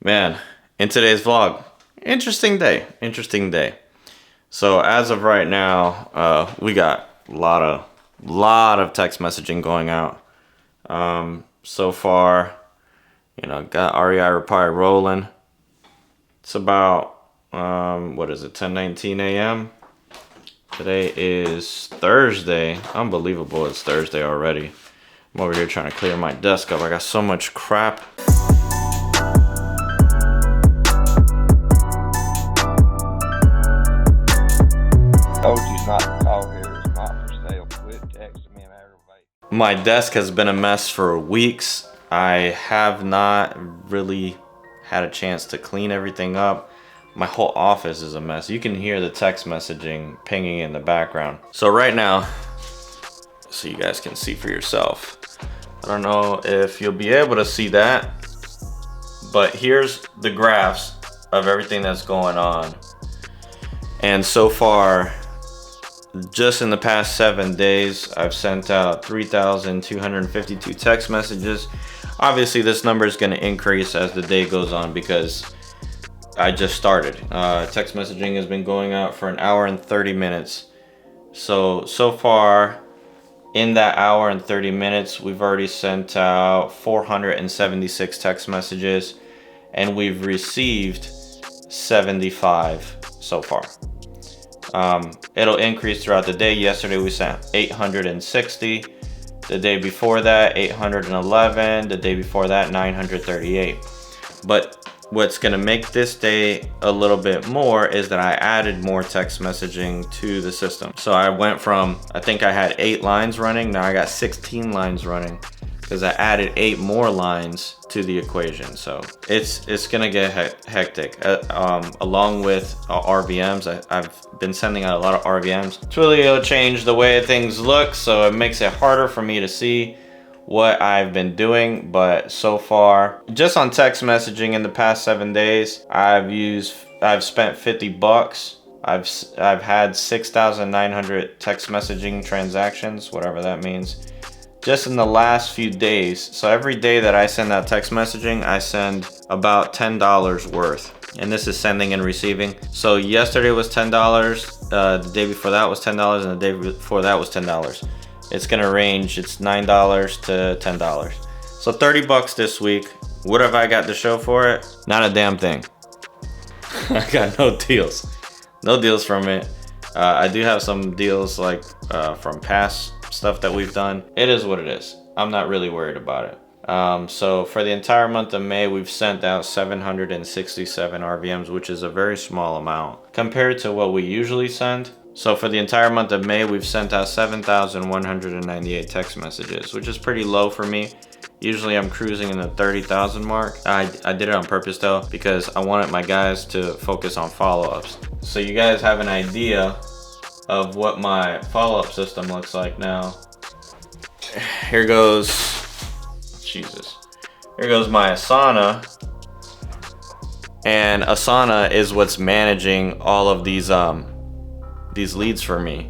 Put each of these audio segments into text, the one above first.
Man, in today's vlog, interesting day. So as of right now, we got a lot of text messaging going out. So far, got REI reply rolling. It's about what is it, 10:19 a.m. Today is Thursday. Unbelievable, it's Thursday already. I'm over here trying to clear my desk up. I got so much crap. Told you not to call here. It's not for sale. Quit texting me and aggravate. My desk has been a mess for weeks. I have not really had a chance to clean everything up. My whole office is a mess. You can hear the text messaging pinging in the background. So right now, so you guys can see for yourself. I don't know if you'll be able to see that, but here's the graphs of everything that's going on. And so far, just in the past 7 days, I've sent out 3,252 text messages. Obviously, this number is going to increase as the day goes on because I just started. Text messaging has been going out for an hour and 30 minutes. So far, in that hour and 30 minutes, we've already sent out 476 text messages, and we've received 75 so far. It'll increase throughout the day. Yesterday we sent 860. The day before that, 811. The day before that, 938. But what's gonna make this day a little bit more is that I added more text messaging to the system. So I went from, I think I had 8 lines running, now I got 16 lines running because I added 8 more lines to the equation. So it's gonna get hectic. Along with RVMs, I've been sending out a lot of RVMs. It's really gonna change the way things look, so it makes it harder for me to see what I've been doing. But so far, just on text messaging in the past 7 days, I've spent 50 bucks. I've had 6,900 text messaging transactions, whatever that means, just in the last few days. So every day that I send out text messaging, I send about $10 worth. And this is sending and receiving. So yesterday was $10, the day before that was $10, and the day before that was $10. It's gonna range, it's $9 to $10. So 30 bucks this week. What have I got to show for it? Not a damn thing. I got no deals. No deals from it. I do have some deals like from past stuff that we've done. It is what it is. I'm not really worried about it. So for the entire month of May, we've sent out 767 RVMs, which is a very small amount compared to what we usually send. So for the entire month of May, we've sent out 7,198 text messages, which is pretty low for me. Usually I'm cruising in the 30,000 mark. I did it on purpose though, because I wanted my guys to focus on follow-ups. So you guys have an idea of what my follow-up system looks like now. Here goes, Jesus. Here goes my Asana. And Asana is what's managing all of these leads for me.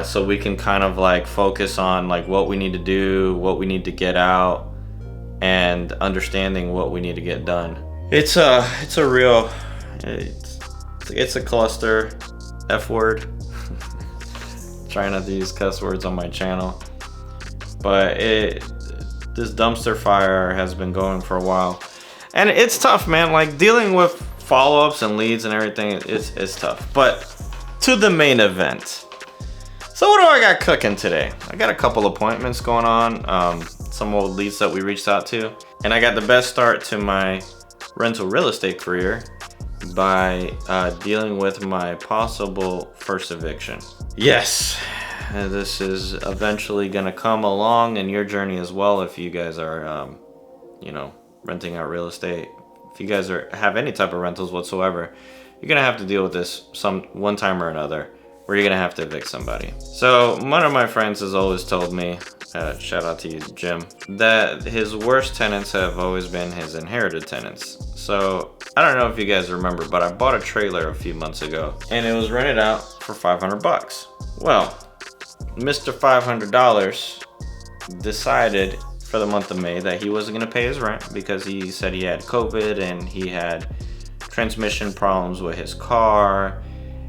So we can kind of like focus on like what we need to do, what we need to get out, and understanding what we need to get done. It's a cluster F word. Trying not to use cuss words on my channel, but this dumpster fire has been going for a while, and it's tough, man. Like dealing with follow-ups and leads and everything, it's tough. But to the main event. So what do I got cooking today? I got a couple appointments going on, some old leads that we reached out to, and I got the best start to my rental real estate career by dealing with my possible first eviction. Yes, this is eventually gonna come along in your journey as well if you guys are, renting out real estate. If you guys have any type of rentals whatsoever, you're gonna have to deal with this one time or another, where you're gonna have to evict somebody. So one of my friends has always told me, shout out to you, Jim, that his worst tenants have always been his inherited tenants. So I don't know if you guys remember, but I bought a trailer a few months ago and it was rented out for 500 bucks. Well, Mr. $500 decided for the month of May that he wasn't going to pay his rent because he said he had COVID and he had transmission problems with his car,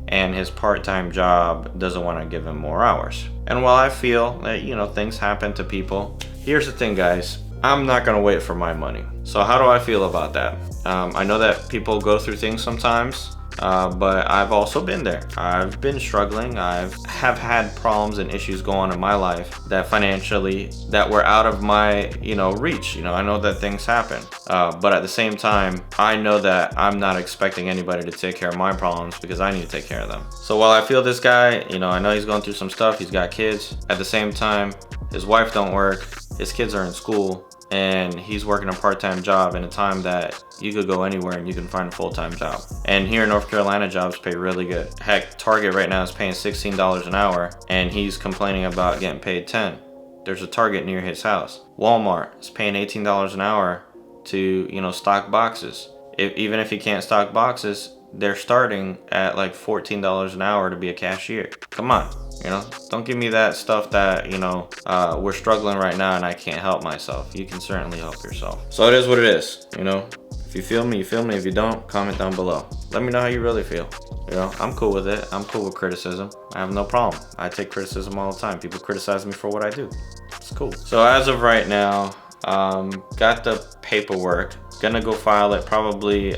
and his part-time job doesn't want to give him more hours. And while I feel that, you know, things happen to people, here's the thing, guys. I'm not going to wait for my money. So how do I feel about that? I know that people go through things sometimes, but I've also been there. I've been struggling. Have had problems and issues go on in my life that financially, that were out of my, you know, reach. You know, I know that things happen, but at the same time, I know that I'm not expecting anybody to take care of my problems because I need to take care of them. So while I feel this guy, you know, I know he's going through some stuff. He's got kids. At the same time, his wife don't work. His kids are in school. And he's working a part-time job in a time that you could go anywhere and you can find a full-time job. And here in North Carolina, jobs pay really good. Heck, Target right now is paying $16 an hour, and he's complaining about getting paid $10. There's a Target near his house. Walmart is paying $18 an hour to, you know, stock boxes. Even if he can't stock boxes, they're starting at like $14 an hour to be a cashier. Come on. You know, don't give me that stuff that, you know, we're struggling right now and I can't help myself. You can certainly help yourself. So it is what it is, you know. If you feel me, you feel me. If you don't, comment down below. Let me know how you really feel. You know, I'm cool with it. I'm cool with criticism. I have no problem. I take criticism all the time. People criticize me for what I do. It's cool. So as of right now, got the paperwork. Gonna go file it probably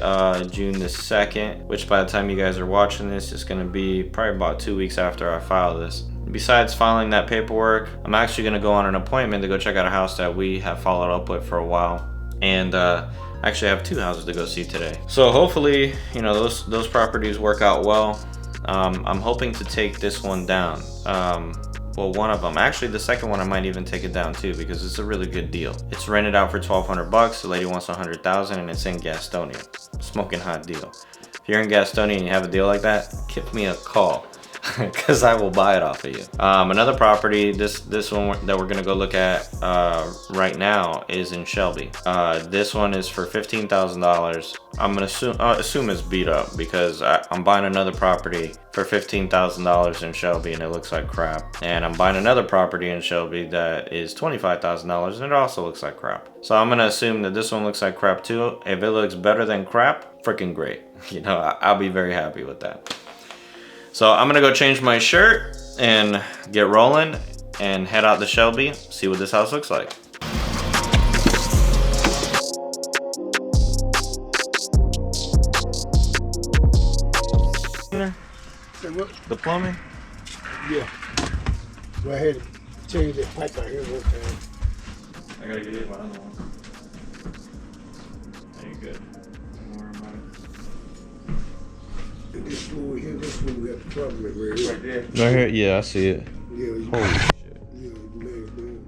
June the 2nd, which by the time you guys are watching this, is gonna be probably about 2 weeks after I file this. Besides filing that paperwork, I'm actually gonna go on an appointment to go check out a house that we have followed up with for a while. And actually I have 2 houses to go see today. So hopefully, you know, those properties work out well. I'm hoping to take this one down. Well, one of them. Actually, the second one I might even take it down too because it's a really good deal. It's rented out for $1,200. The lady wants $100,000 and it's in Gastonia. Smoking hot deal. If you're in Gastonia and you have a deal like that, give me a call because I will buy it off of you. Another property, this one that we're gonna go look at right now is in Shelby. This one is for $15,000. I'm gonna assume it's beat up because I'm buying another property for $15,000 in Shelby and it looks like crap. And I'm buying another property in Shelby that is $25,000 and it also looks like crap. So I'm gonna assume that this one looks like crap too. If it looks better than crap, freaking great. You know, I'll be very happy with that. So I'm gonna go change my shirt and get rolling and head out to Shelby, see what this house looks like. The plumbing? Yeah. Go ahead and change that pipe out here one time. I gotta get my other one. Are you good? This floor here, this one we got the problem with right here. Right here? Yeah, I see it. Yeah, you Holy shit. yeah, you made it, man.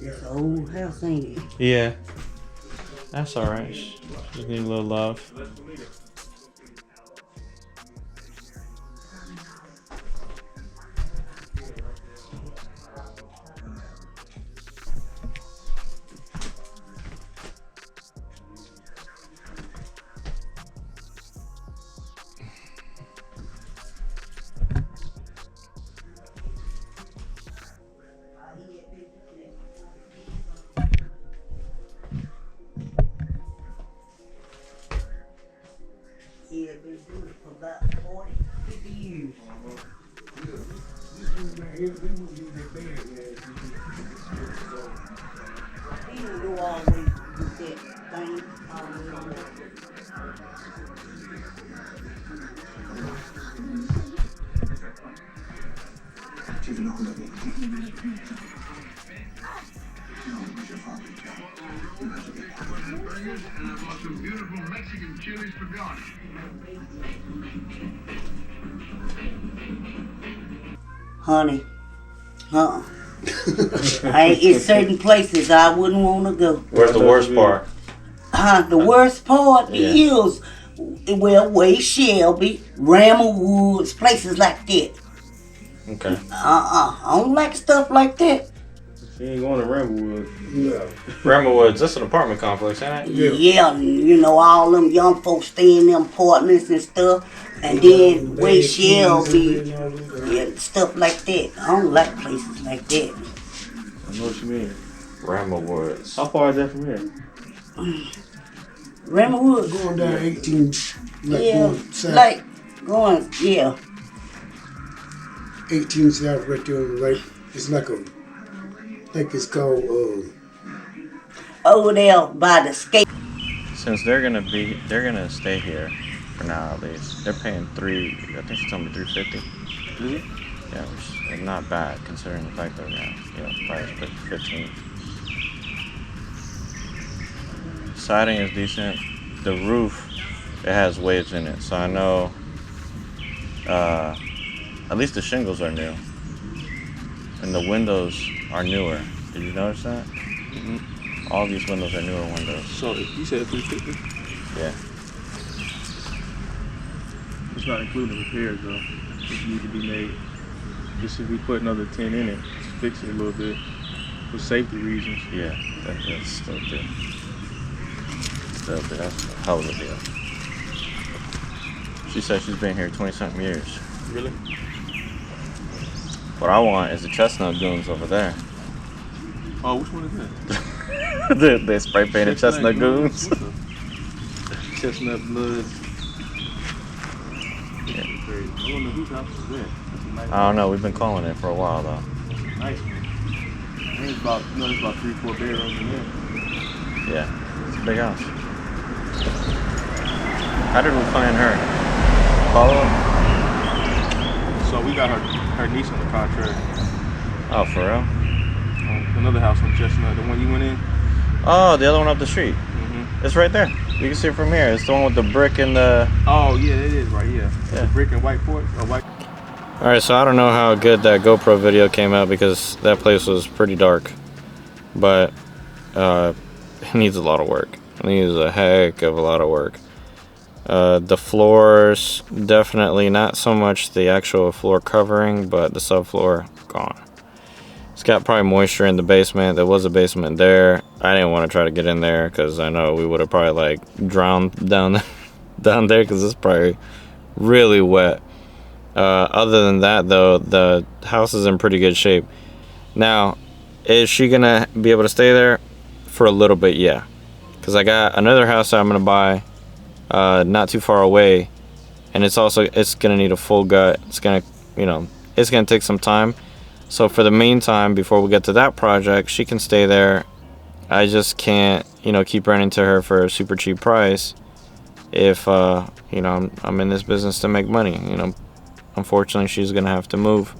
It's an old house, ain't it? Yeah. That's alright. Just need a little love. Yeah, been doing it for about 40, 50 years. This one right here, they wouldn't be that bad, man. He don't go always do that thing. Some beautiful Mexican chilies for garnish. Honey, it's certain places I wouldn't want to go. Where's the worst part? The worst part Yeah. is, well, Way Shelby, Rammer Woods, places like that. Okay. I don't like stuff like that. She ain't going to Ramblewood. No. Ramblewood's, that's an apartment complex, ain't it? Yeah, you know, all them young folks stay in them apartments and stuff. And then where she'll be, yeah, stuff like that. I don't like places like that. I know what you mean. Ramblewood's. How far is that from here? Ramblewood. Going down 18, like Yeah, going south. like going, yeah. 18 south right there on the right. It's like a, I think it's called, Over there by the skate. Since they're gonna stay here for now at least. They're paying I think she told me $350. Yeah, which is not bad considering the fact that we're gonna, probably put 15. Siding is decent. The roof, it has waves in it, so I know at least the shingles are new. And the windows are newer. Did you notice that? Mm-hmm. All these windows are newer windows. So you said 350? Yeah. It's not including repairs though. It need to be made. Just if we put another 10 in it, just fix it a little bit for safety reasons. Yeah, that's still good. That's a hell of a deal. She said she's been here 20-something years. Really? What I want is the chestnut goons over there. Oh, which one is that? They spray painted chestnut goons. Chestnut blood. Yeah. I wonder whose house is that. That's a nice I don't know. We've been calling it for a while though. Nice one. I think it's about, there's about 3-4 bedrooms in there. Yeah, it's a big house. How did we find her? Follow her? So we got her niece on the contract. Oh, for real? Another house on Chestnut, the one you went in. Oh, the other one up the street. Mm-hmm. It's right there. You can see it from here. It's the one with the brick and the... Oh yeah, it is right. Yeah. The brick and white porch or white. All right, so I don't know how good that GoPro video came out because that place was pretty dark, but it needs a lot of work. It needs a heck of a lot of work. The floors, definitely not so much the actual floor covering, but the subfloor, gone. It's got probably moisture in the basement. There was a basement there. I didn't want to try to get in there because I know we would have probably like drowned down there because it's probably really wet. Other than that though, the house is in pretty good shape. Now, is she gonna be able to stay there for a little bit? Yeah, because I got another house that I'm gonna buy not too far away, and it's gonna need a full gut. It's gonna take some time. So for the meantime, before we get to that project, she can stay there. I just can't keep renting to her for a super cheap price if I'm in this business to make money. Unfortunately, she's gonna have to move,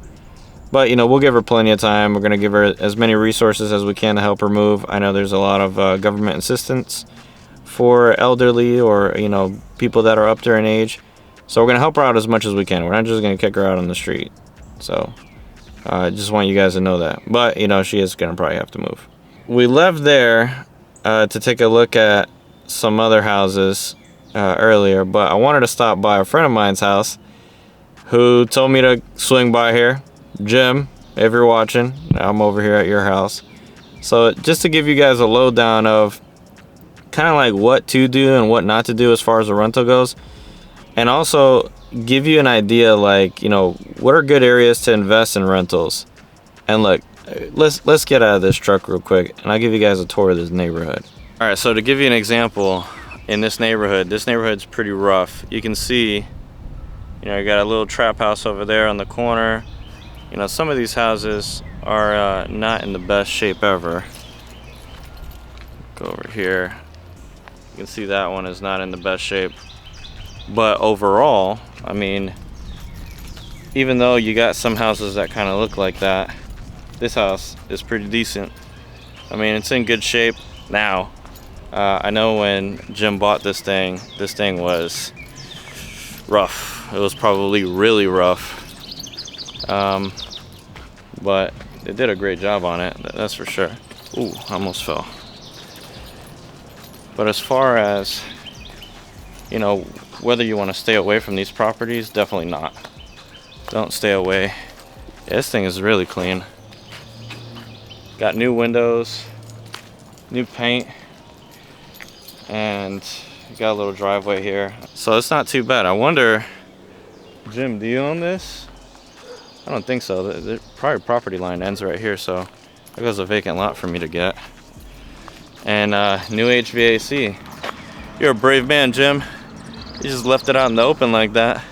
but we'll give her plenty of time. We're gonna give her as many resources as we can to help her move. I know there's a lot of government assistance for elderly or people that are up there in age, so we're gonna help her out as much as we can. We're not just gonna kick her out on the street. So I just want you guys to know that, but she is gonna probably have to move. We left there to take a look at some other houses earlier, but I wanted to stop by a friend of mine's house who told me to swing by here. Jim, if you're watching, I'm over here at your house. So just to give you guys a lowdown of kind of like what to do and what not to do as far as the rental goes, and also give you an idea like what are good areas to invest in rentals. And look, let's get out of this truck real quick and I'll give you guys a tour of this neighborhood. All right, so to give you an example, in this neighborhood's pretty rough. You can see you got a little trap house over there on the corner. Some of these houses are not in the best shape ever. Go over here. You can see that one is not in the best shape. But overall, I mean, even though you got some houses that kind of look like that, this house is pretty decent. I mean, it's in good shape now. I know when Jim bought this thing was rough. It was probably really rough. But they did a great job on it, that's for sure. Ooh, almost fell. But as far as, whether you want to stay away from these properties, definitely not. Don't stay away. Yeah, this thing is really clean. Got new windows, new paint, and got a little driveway here. So it's not too bad. I wonder, Jim, do you own this? I don't think so. The probably property line ends right here, so there goes a vacant lot for me to get. And new HVAC. You're a brave man, Jim. You just left it out in the open like that.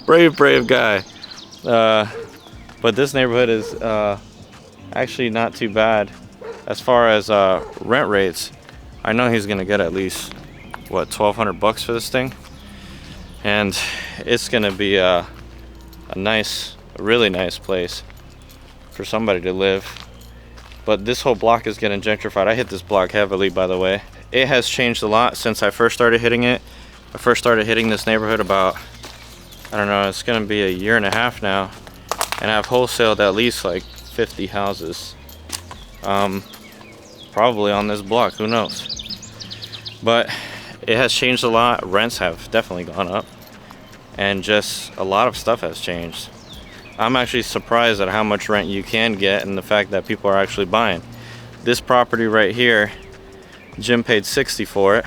brave guy. But this neighborhood is actually not too bad as far as rent rates. I know he's gonna get at least what, $1,200 for this thing, and it's gonna be a really nice place for somebody to live. But this whole block is getting gentrified. I hit this block heavily, by the way. It has changed a lot since I first started hitting it. I first started hitting this neighborhood about, I don't know, it's gonna be a year and a half now, and I've wholesaled at least like 50 houses, probably on this block, who knows. But it has changed a lot. Rents have definitely gone up, and just a lot of stuff has changed. I'm actually surprised at how much rent you can get and the fact that people are actually buying. This property right here, Jim paid $60 for it,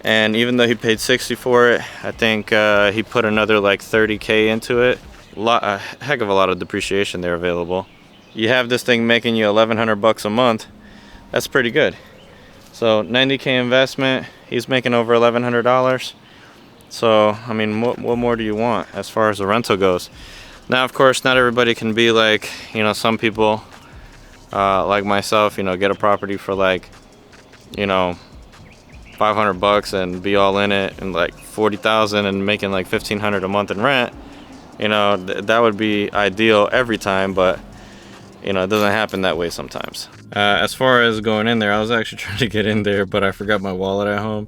and even though he paid $60 for it, I think he put another like $30K into it. A heck of a lot of depreciation there available. You have this thing making you $1,100 a month. That's pretty good. So $90K investment, he's making over $1,100. So I mean, what more do you want as far as the rental goes? Now, of course, not everybody can be like, you know, some people like myself, you know, get a property for like, you know, $500 and be all in it, and like $40,000 and making like $1,500 a month in rent. You know, that would be ideal every time, but you know, it doesn't happen that way sometimes. As far as going in there, I was actually trying to get in there, but I forgot my wallet at home,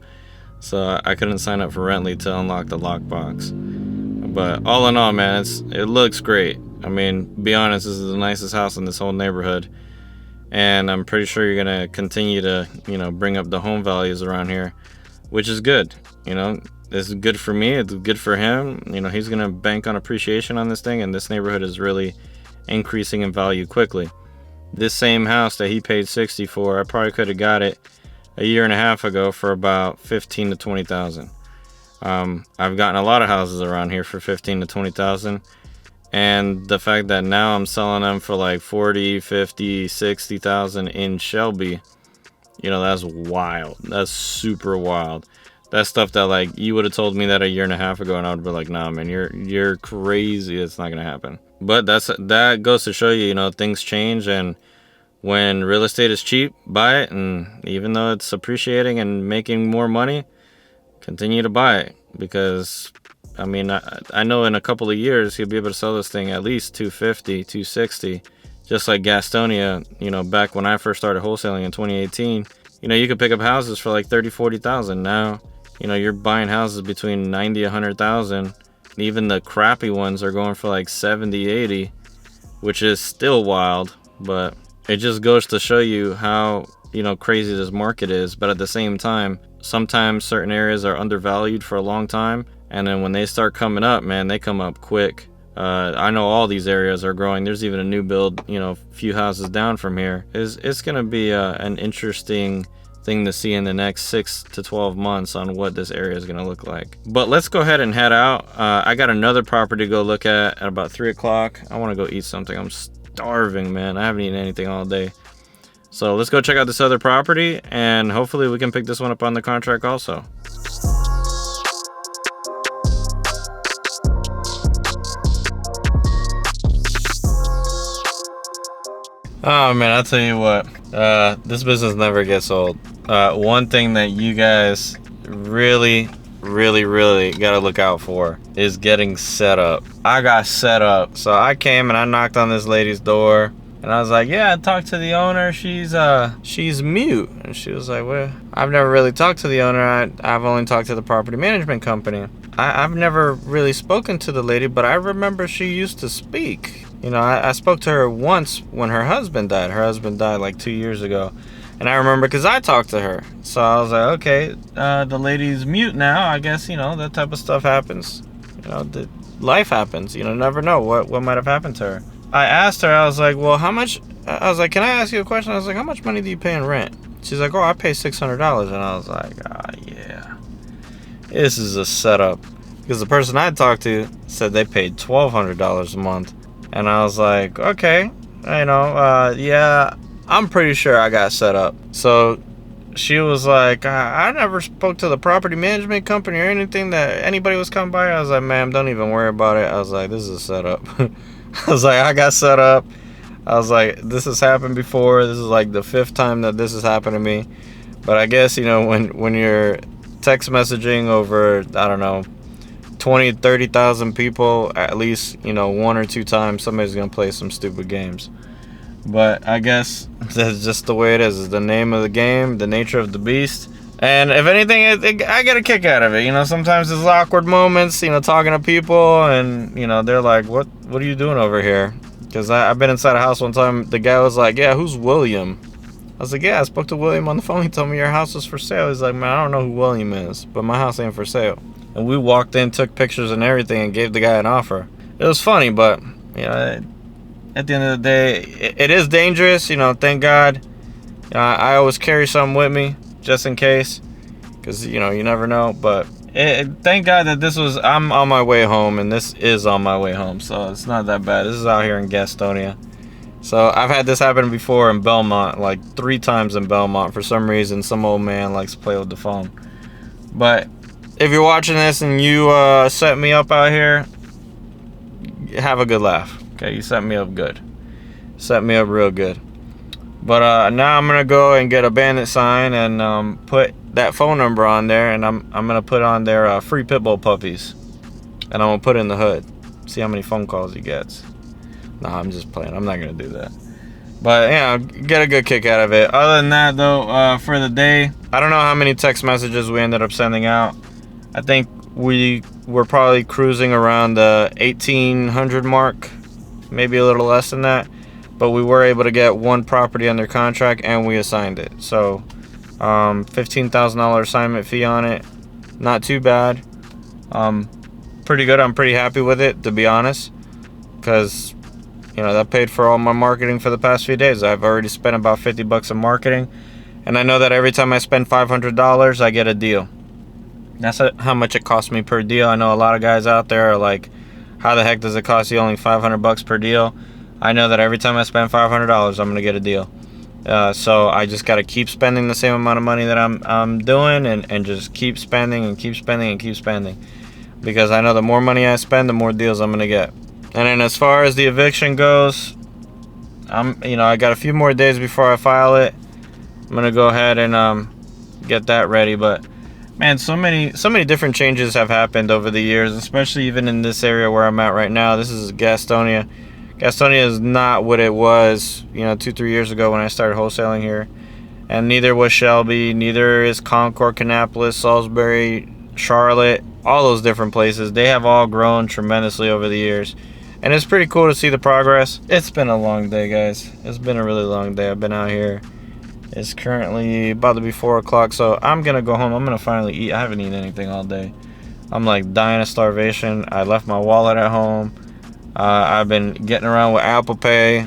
so I couldn't sign up for Rently to unlock the lockbox. But all in all, man, it looks great. I mean, be honest, this is the nicest house in this whole neighborhood, and I'm pretty sure you're gonna continue to, you know, bring up the home values around here, which is good. You know, it's good for me, it's good for him. You know, he's gonna bank on appreciation on this thing, and this neighborhood is really increasing in value quickly. This same house that he paid $60 for, I probably could have got it a year and a half ago for about $15,000 to $20,000. I've gotten a lot of houses around here for $15,000 to $20,000, and the fact that now I'm selling them for like $40,000, $50,000, $60,000 in Shelby, you know, that's wild. That's super wild. That's stuff that, like, you would have told me that a year and a half ago, and I would be like, nah, man, you're crazy. It's not gonna happen. But that goes to show you, you know, things change, and when real estate is cheap, buy it, and even though it's appreciating and making more money, continue to buy it, because I mean, I know in a couple of years he'll be able to sell this thing at least $250, $260, just like Gastonia. You know, back when I first started wholesaling in 2018, you know, you could pick up houses for like $30,000, $40,000. Now, you know, you're buying houses between $90,000, $100,000. Even the crappy ones are going for like $70,000, $80,000, which is still wild. But it just goes to show you how, you know, crazy this market is. But at the same time, sometimes certain areas are undervalued for a long time, and then when they start coming up, man, they come up quick. I know all these areas are growing. There's even a new build, you know, a few houses down from here. It's gonna be an interesting thing to see in the next 6 to 12 months on what this area is gonna look like. But let's go ahead and head out. I got another property to go look at about 3 o'clock. I want to go eat something. I'm starving, man. I haven't eaten anything all day. So let's go check out this other property, and hopefully we can pick this one up on the contract also. Oh man, I'll tell you what, this business never gets old. One thing that you guys really gotta look out for is getting set up. I got set up. So I came and I knocked on this lady's door, and I was like, yeah, I talked to the owner. She's mute. And she was like, well, I've never really talked to the owner. I've only talked to the property management company. I've never really spoken to the lady, but I remember she used to speak. You know, I spoke to her once when her husband died. Her husband died like 2 years ago. And I remember because I talked to her. So I was like, okay, the lady's mute now. I guess, you know, that type of stuff happens. You know, life happens. You know, never know what might have happened to her. I asked her, I was like, well, how much, I was like, can I ask you a question? I was like, how much money do you pay in rent? She's like, oh, I pay $600. And I was like, yeah, this is a setup. Because the person I talked to said they paid $1,200 a month. And I was like, okay, yeah, I'm pretty sure I got set up. So she was like, I never spoke to the property management company or anything that anybody was coming by. I was like, ma'am, don't even worry about it. I was like, this is a setup. I was like, I got set up. I was like, this has happened before. This is like the 5th time that this has happened to me. But I guess, when you're text messaging over, I don't know, 20, 30,000 people, at least, 1 or 2 times, somebody's going to play some stupid games. But I guess that's just the way it is. It's the name of the game, the nature of the beast. And if anything, I get a kick out of it. Sometimes there's awkward moments, talking to people, and, they're like, what are you doing over here? Because I've been inside a house one time. The guy was like, yeah, who's William? I was like, yeah, I spoke to William on the phone. He told me your house was for sale. He's like, man, I don't know who William is, but my house ain't for sale. And we walked in, took pictures and everything, and gave the guy an offer. It was funny, but, at the end of the day, it is dangerous. Thank God. I always carry something with me, just in case. Because, you never know. But thank God that I'm on my way home, and this is on my way home. So it's not that bad. This is out here in Gastonia. So I've had this happen before in Belmont, like 3 times in Belmont. For some reason, some old man likes to play with the phone. But if you're watching this and you set me up out here, have a good laugh. Okay, you set me up good. Set me up real good. But now I'm gonna go and get a bandit sign and put that phone number on there, and I'm gonna put on there free pit bull puppies, and I'm gonna put it in the hood. See how many phone calls he gets. Nah, I'm just playing. I'm not gonna do that. But yeah, get a good kick out of it. Other than that, though, for the day, I don't know how many text messages we ended up sending out. I think we were probably cruising around the 1,800 mark, maybe a little less than that. But we were able to get 1 property under contract, and we assigned it. So $15,000 assignment fee on it. Not too bad. Pretty good. I'm pretty happy with it, to be honest, because that paid for all my marketing for the past few days. I've already spent about $50 in marketing, and I know that every time I spend $500, I get a deal. That's how much it costs me per deal. I know a lot of guys out there are like, how the heck does it cost you only $500 per deal? I know that every time I spend $500, I'm gonna get a deal. So I just gotta keep spending the same amount of money that I'm doing, and just keep spending and keep spending and keep spending, because I know the more money I spend, the more deals I'm gonna get. And then as far as the eviction goes, I got a few more days before I file it. I'm gonna go ahead and get that ready. But man, so many different changes have happened over the years, especially even in this area where I'm at right now. This is Gastonia. Gastonia is not what it was, 2-3 years ago when I started wholesaling here. And neither was Shelby, neither is Concord, Kannapolis, Salisbury, Charlotte, all those different places. They have all grown tremendously over the years. And it's pretty cool to see the progress. It's been a long day, guys. It's been a really long day. I've been out here. It's currently about to be 4 o'clock, so I'm going to go home. I'm going to finally eat. I haven't eaten anything all day. I'm like dying of starvation. I left my wallet at home. I've been getting around with Apple Pay,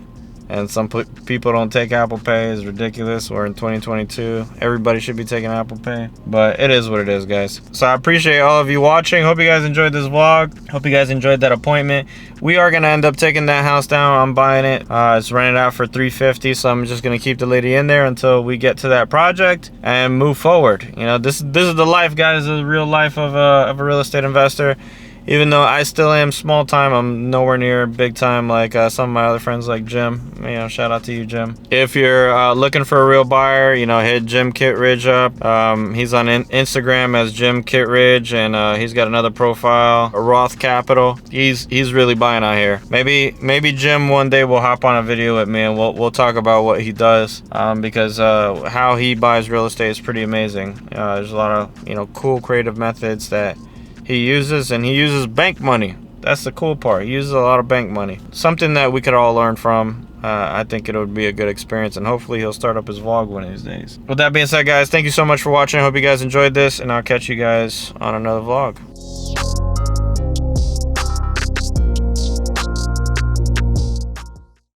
and some people don't take Apple Pay. It's ridiculous. We're in 2022. Everybody should be taking Apple Pay, but it is what it is, guys. So I appreciate all of you watching. Hope you guys enjoyed this vlog. Hope you guys enjoyed that appointment. We are gonna end up taking that house down. I'm buying it. It's rented out for $350, so I'm just gonna keep the lady in there until we get to that project and move forward. This is the life, guys. This is the real life of a real estate investor. Even though I still am small time, I'm nowhere near big time like some of my other friends like Jim. Shout out to you, Jim. If you're looking for a real buyer, hit Jim Kittredge up. He's on Instagram as Jim Kittredge, and he's got another profile, a Roth Capital. He's really buying out here. Maybe Jim one day will hop on a video with me, and we'll talk about what he does, because how he buys real estate is pretty amazing. There's a lot of cool creative methods that he uses, and he uses bank money. That's the cool part. He uses a lot of bank money. Something that we could all learn from. I think it would be a good experience, and hopefully he'll start up his vlog one of these days. With that being said, guys, thank you so much for watching. I hope you guys enjoyed this, and I'll catch you guys on another vlog.